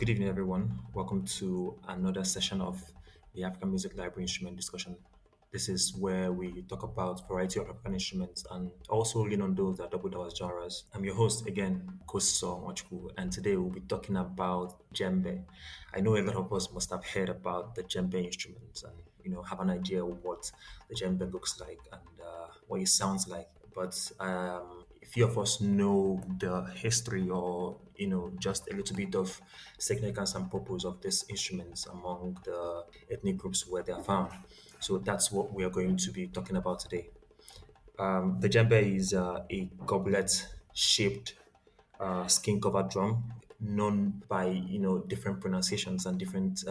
Good evening, everyone. Welcome to another session of the African Music Library Instrument Discussion. This is where we talk about variety of African instruments and also lean on those that double down as genres. I'm your host again, Kosiso Nwachukwu, and today we'll be talking about djembe. I know a lot of us must have heard about the djembe instrument and have an idea of what the djembe looks like and what it sounds like. But a few of us know the history or just a little bit of significance and purpose of these instruments among the ethnic groups where they are found. So that's what we are going to be talking about today. The djembe is a goblet-shaped skin-covered drum, known by different pronunciations and different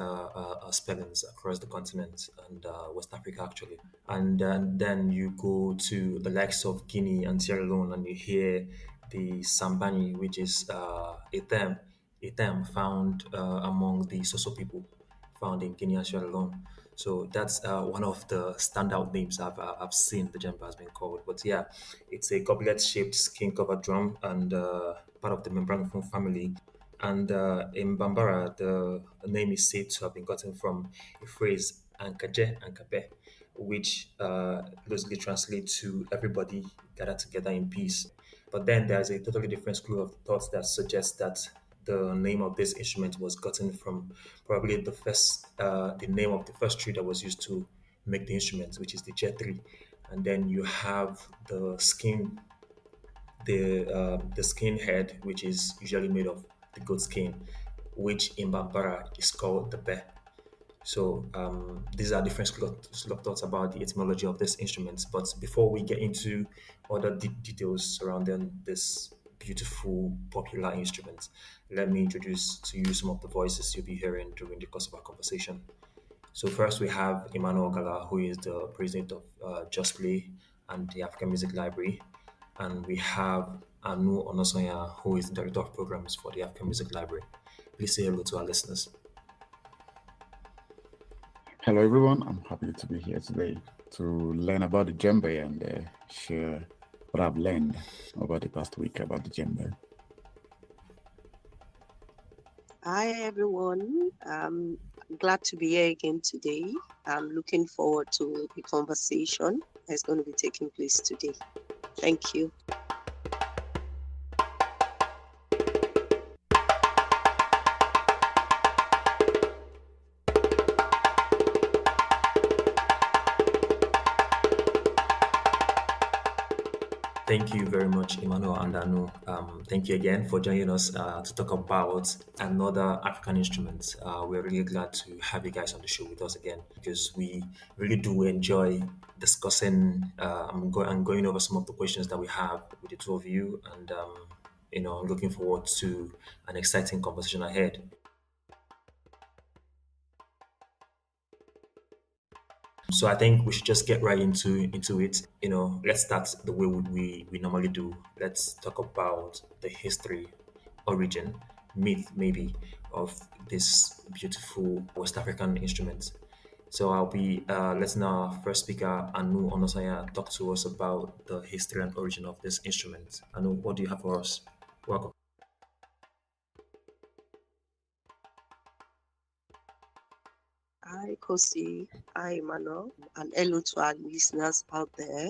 spellings across the continent and West Africa actually. And then you go to the likes of Guinea and Sierra Leone, and you hear the sambani, which is a term found among the Soso people found in Guinea and Sierra Leone. So that's one of the standout names I've seen the djembe has been called. But yeah, it's a goblet-shaped skin-covered drum and part of the membranophone family. And in Bambara, the name is said to have been gotten from a phrase "ankaje ankabe," which loosely translates to "everybody gather together in peace." But then there's a totally different school of thought that suggests that the name of this instrument was gotten from probably the name of the first tree that was used to make the instrument, which is the jet tree. And then you have the skin head, which is usually made of the goat skin, which in Bambara is called the bear. So these are different school of thoughts about the etymology of this instrument. But before we get into other details surrounding this beautiful, popular instrument, let me introduce to you some of the voices you'll be hearing during the course of our conversation. So first we have Emmanuel Ogala, who is the president of Just Play and the African Music Library. And we have Onasanya, who is the director of programs for the African Music Library. Please say hello to our listeners. Hello, everyone. I'm happy to be here today to learn about the djembe and share what I've learned over the past week about the djembe. Hi, everyone. Glad to be here again today. I'm looking forward to the conversation that's going to be taking place today. Thank you. Thank you very much, Emmanuel and Anu. Thank you again for joining us to talk about another African instrument. We're really glad to have you guys on the show with us again because we really do enjoy discussing and going over some of the questions that we have with the two of you. And, I'm looking forward to an exciting conversation ahead. So I think we should just get right into it. Let's start the way we normally do. Let's talk about the history, origin, myth maybe of this beautiful West African instrument. So I'll be letting our first speaker, Anu Onosanya, talk to us about the history and origin of this instrument. Anu, what do you have for us? Welcome. Hi, Kosi. Hi, Emmanuel. And hello to our listeners out there.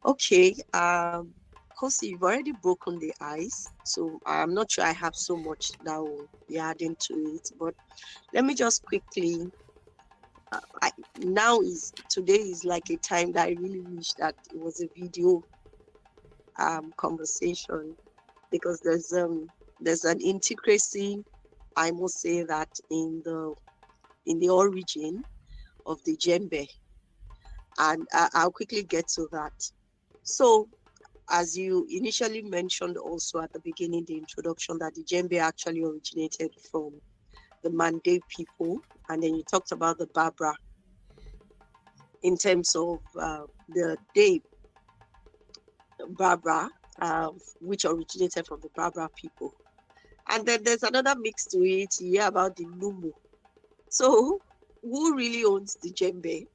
Okay. Kosi, you've already broken the ice, so I'm not sure I have so much that will be adding to it. But let me just quickly. Today is like a time that I really wish that it was a video conversation because there's an intricacy, I must say, that in the origin of the djembe, and I'll quickly get to that. So, as you initially mentioned also at the beginning, the introduction, that the djembe actually originated from the Mande people, and then you talked about the Barbara in terms of the day Barbara, which originated from the Barbara people. And then there's another mix to it, you hear about the Lumu. So who really owns the djembe?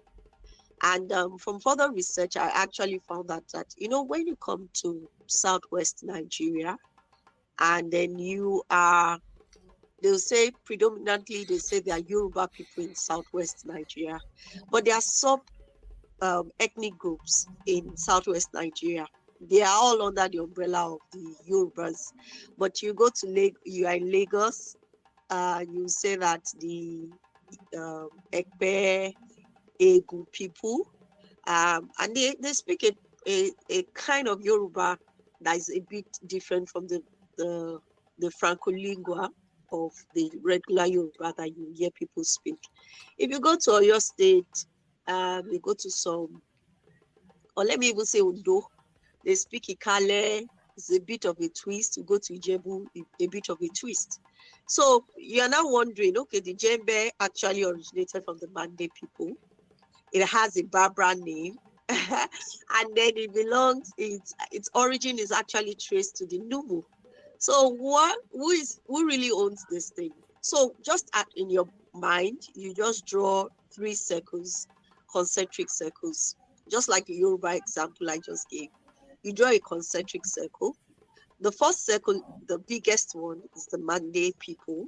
And from further research, I actually found that when you come to Southwest Nigeria, and then you are they'll say predominantly they say they are Yoruba people in southwest Nigeria, but there are sub ethnic groups in southwest Nigeria. They are all under the umbrella of the Yorubas. But you go to you are in Lagos, you say that the Ekpe, Egu people, and they speak a kind of Yoruba that is a bit different from the Franco-lingua of the regular Yoruba that you hear people speak. If you go to Oyo State, you go to some, or let me even say Ondo, they speak Ikale. It's a bit of a twist. You go to Djembe, a bit of a twist. So you're now wondering, okay, the Djembe actually originated from the Mande people. It has a Barbara name. And then it belongs, its origin is actually traced to the Numu. So who really owns this thing? So just in your mind, you just draw 3 circles, concentric circles, just like the Yoruba example I just gave. You draw a concentric circle. The first circle, the biggest one, is the Mande people.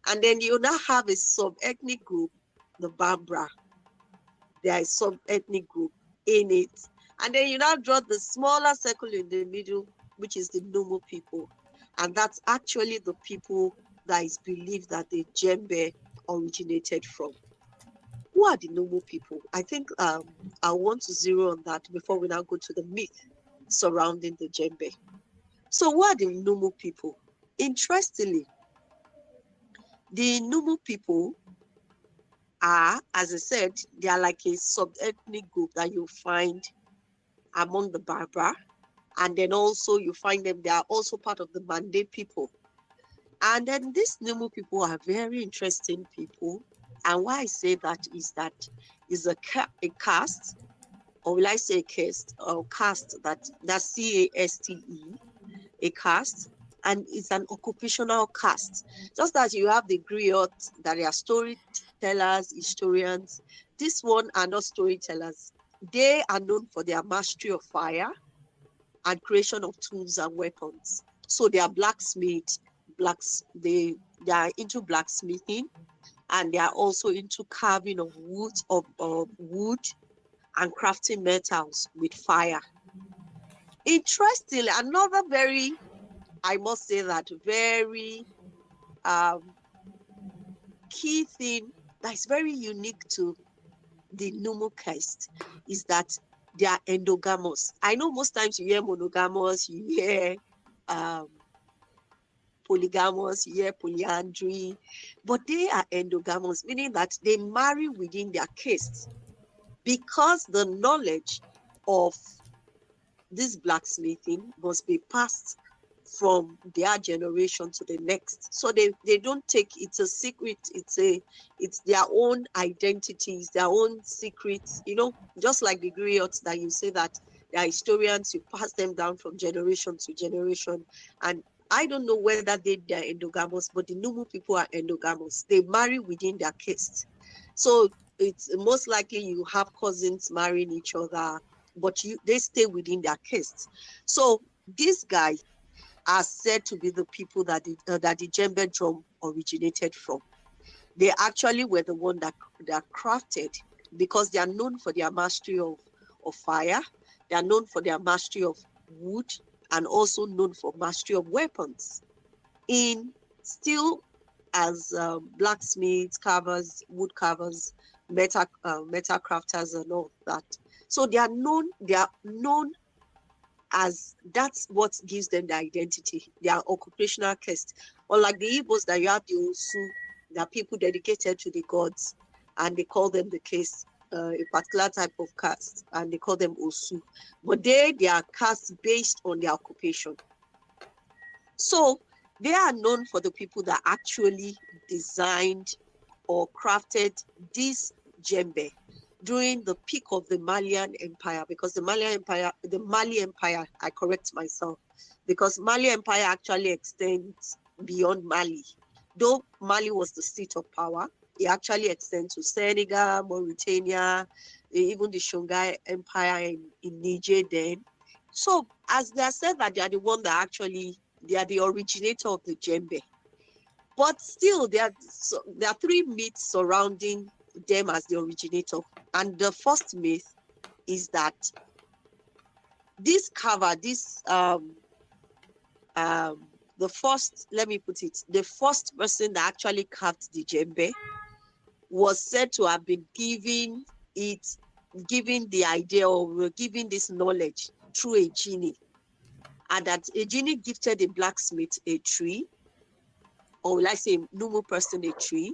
And then you now have a sub-ethnic group, the Bambara. There is sub-ethnic group in it. And then you now draw the smaller circle in the middle, which is the Numu people. And that's actually the people that is believed that the Djembe originated from. Who are the Numu people? I think I want to zero on that before we now go to the myth surrounding the Djembe. So who are the Numu people? Interestingly, the Numu people are, as I said, they are like a sub-ethnic group that you find among the Barbara. And then also you find them, they are also part of the Mande people. And then these Numu people are very interesting people. And why I say that is a caste, or will I say a caste, or caste that's caste, a caste, and it's an occupational caste. Just as you have the griots that are storytellers, historians, this one are not storytellers. They are known for their mastery of fire and creation of tools and weapons. So they are blacksmiths, they are into blacksmithing, and they are also into carving of wood and crafting metals with fire. Interestingly, another very, I must say that very key thing that is very unique to the Numu caste is that they are endogamous. I know most times you hear monogamous, you hear polygamous, you hear polyandry, but they are endogamous, meaning that they marry within their caste because the knowledge of this blacksmithing must be passed from their generation to the next. So they don't take, it's a secret, it's their own identities, their own secrets, just like the griots that you say that they are historians, you pass them down from generation to generation. And I don't know whether they're endogamous, but the Numu people are endogamous. They marry within their caste. So it's most likely you have cousins marrying each other, but they stay within their caste. So this guy are said to be the people that the Djembe drum originated from. They actually were the one that crafted, because they are known for their mastery of fire, they are known for their mastery of wood, and also known for mastery of weapons. In still as blacksmiths, carvers, wood carvers, metal crafters, and all that. So they are known as that's what gives them the identity, their occupational caste. Unlike the Igbos that you have the Osu, that are people dedicated to the gods, and they call them the caste, a particular type of caste, and they call them Osu. But they are caste based on their occupation. So they are known for the people that actually designed or crafted this Djembe during the peak of the Malian Empire, because the Mali Empire, I correct myself, because Mali Empire actually extends beyond Mali. Though Mali was the seat of power, it actually extends to Senegal, Mauritania, even the Songhai Empire in Niger then. So as they are said that they are the one that actually, they are the originator of the Djembe. But still, there are three myths surrounding them as the originator. And the first myth is that this cover, the first, let me put it, the first person that actually carved the djembe was said to have been given the idea, or giving this knowledge through a genie, and that a genie gifted a blacksmith a tree, or will I say Numu person a tree,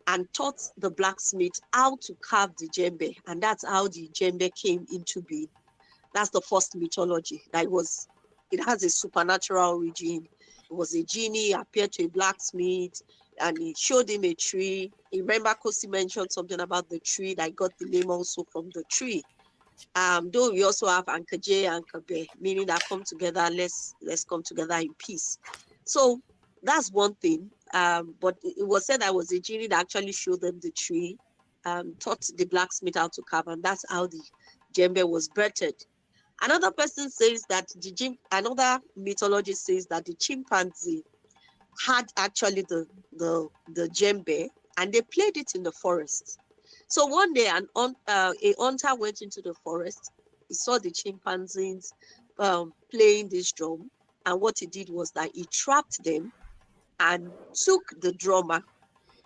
and taught the blacksmith how to carve the djembe, and that's how the djembe came into being. That's the first mythology. It has a supernatural origin. It was a genie appeared to a blacksmith and he showed him a tree. You remember Kosi mentioned something about the tree that got the name also from the tree. Though we also have Ankaje and Kabe, meaning that come together, let's come together in peace. So that's one thing. But it was said that was a genie that actually showed them the tree, taught the blacksmith how to carve, and that's how the djembe was birthed. Another person says that another mythology says that the chimpanzee had actually the djembe, and they played it in the forest. So one day, a hunter went into the forest. He saw the chimpanzees playing this drum, and what he did was that he trapped them and took the drummer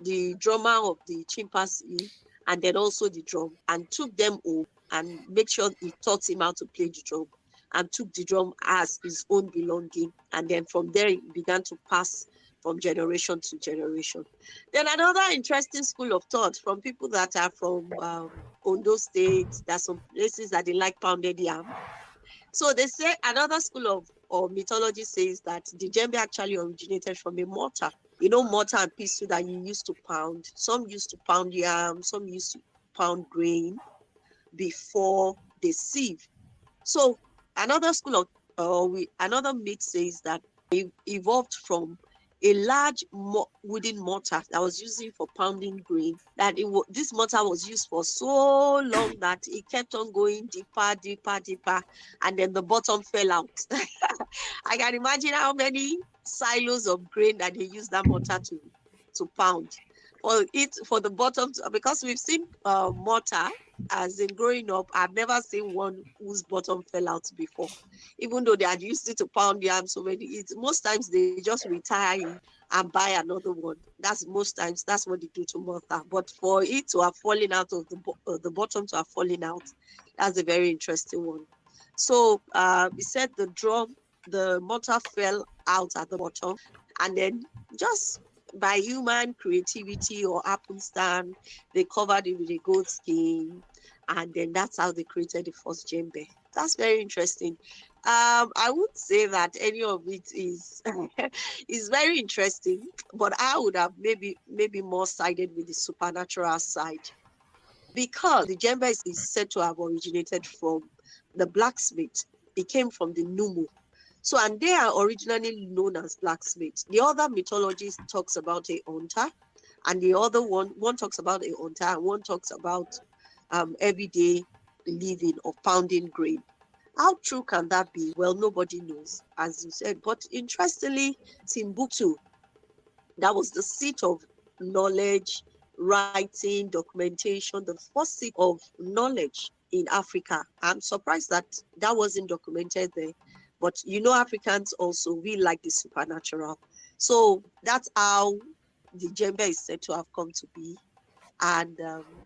of the chimpanzee, and then also the drum, and took them home and make sure he taught him how to play the drum, and took the drum as his own belonging. And then from there, it began to pass from generation to generation. Then another interesting school of thought from people that are from Ondo State, there's some places that they like pounded yam. So they say another school of mythology says that the djembe actually originated from a mortar. You know, mortar and pestle that you used to pound. Some used to pound yam, some used to pound grain before they sieve. So another school of another myth says that it evolved from a large wooden mortar that was used for pounding grain. That this mortar was used for so long that it kept on going deeper, deeper, deeper, and then the bottom fell out. I can imagine how many silos of grain that they use that mortar to pound for the bottom, because we've seen mortar. As in growing up, I've never seen one whose bottom fell out before. Even though they had used it to pound yam so many, most times they just retire it and buy another one. Most times that's what they do to mortar. But for it to have fallen out of the bottom to have fallen out, that's a very interesting one. So we said the mortar fell out at the bottom, and then just by human creativity or happenstance, they covered it with a goat skin, and then that's how they created the first djembe. That's very interesting. I would say that any of it is is very interesting, but I would have maybe more sided with the supernatural side, because the djembe is said to have originated from the blacksmith. It came from the Numu. So, and they are originally known as blacksmiths. The other mythology talks about a hunter, and the other one talks about a hunter, and one talks about everyday living of pounding grain. How true can that be? Well, nobody knows, as you said. But interestingly, Timbuktu, that was the seat of knowledge, writing, documentation, the first seat of knowledge in Africa. I'm surprised that wasn't documented there. But you know, Africans also, we like the supernatural. So that's how the djembe is said to have come to be, and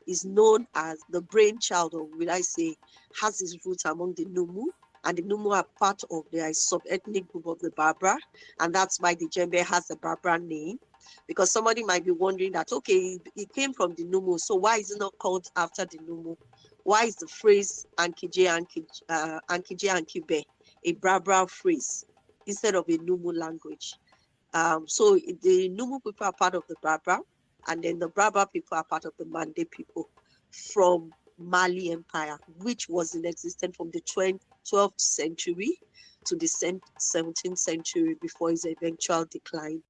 is known as the brainchild, or will I say, has its roots among the Numu. And the Numu are part of the sub-ethnic group of the Barbara, and that's why the djembe has a Barbara name. Because somebody might be wondering that, okay, it came from the Numu, so why is it not called after the Numu? Why is the phrase Ankije and Kibe a Barbara phrase instead of a Numu language? So the Numu people are part of the Barbara, and then the Barbara people are part of the Mande people from Mali Empire, which was in existence from the 12th century to the 17th century before its eventual decline.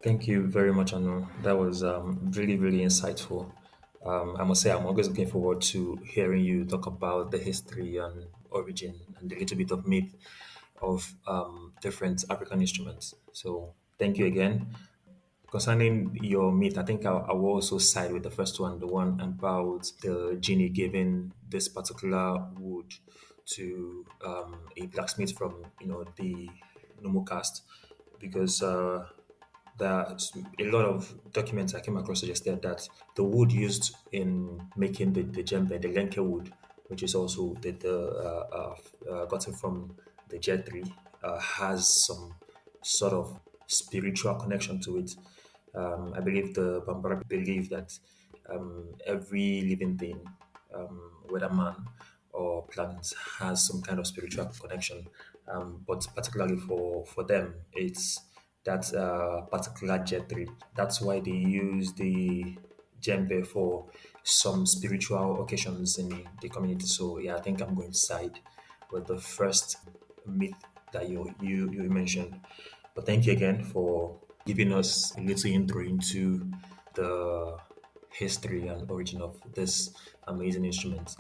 Thank you very much, Anu. That was really, really insightful. I must say I'm always looking forward to hearing you talk about the history and origin and a little bit of myth of different African instruments. So thank you again. Concerning your myth, I think I will also side with the first one, the one about the genie giving this particular wood to a blacksmith from the Numu caste, because that a lot of documents I came across suggested that the wood used in making the djembe, the lenke wood, which is also gotten from the jet tree, has some sort of spiritual connection to it. I believe the Bambara believe that every living thing, whether man or plant, has some kind of spiritual connection. But particularly for them, it's that particular jet tree. That's why they use the djembe for some spiritual occasions in the community. So yeah, I think I'm going to side with the first myth that you mentioned. But thank you again for giving us a little intro into the history and origin of this amazing instrument.